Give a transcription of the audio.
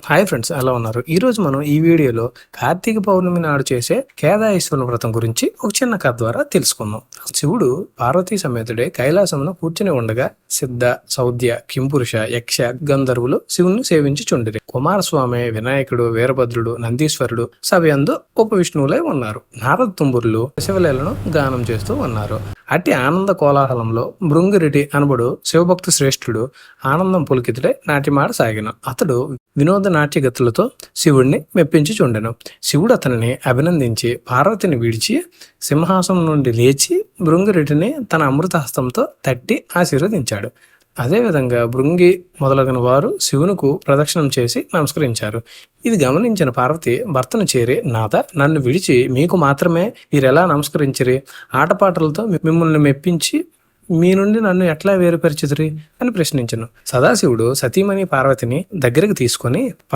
Hi friends, ఎలా ఉన్నారు? ఈరోజు మనం ఈ వీడియోలో కార్తీక పౌర్ణమి నాడు చేసే కేదాయేశ్వరుని వ్రతం గురించి ఒక చిన్న కథ ద్వారా తెలుసుకుందాం. శివుడు పార్వతీ సమేతుడే కైలాసమున కూర్చుని ఉండగా సిద్ధ, సౌద్య, కింపురుష, యక్ష, గంధర్వులు శివుణ్ణి సేవించుచుండిరి. కుమారస్వామి, వినాయకుడు, వీరభద్రుడు, నందీశ్వరుడు సభయందు ఉపవిష్ణువులై ఉన్నారు. నారద తుంబురులు శివలీలను గానం చేస్తూ ఉన్నారు. అట్టి ఆనంద కోలాహలంలో భృంగిరెడ్డి అనబడు శివభక్త శ్రేష్ఠుడు ఆనందం పులికితుడై నాట్యమాడ సాగిన. అతడు వినోద నాట్యగతులతో శివుడిని మెప్పించుచుండెను. శివుడు అతనిని అభినందించి పార్వతిని విడిచి సింహాసనం నుండి లేచి భృంగిరెడ్డిని తన అమృత హస్తంతో తట్టి ఆశీర్వదించాడు. అదేవిధంగా భృంగి మొదలగిన వారు శివునికి ప్రదక్షిణం చేసి నమస్కరించారు. ఇది గమనించిన పార్వతి భర్తను చేరి, నాథ, నన్ను విడిచి మీకు మాత్రమే వీరెలా నమస్కరించిరి? ఆటపాటలతో మిమ్మల్ని మెప్పించి మీ నుండి నన్ను ఎట్లా వేరుపరిచిదిరి అని ప్రశ్నించను. సదాశివుడు సతీమణి పార్వతిని దగ్గరికి తీసుకొని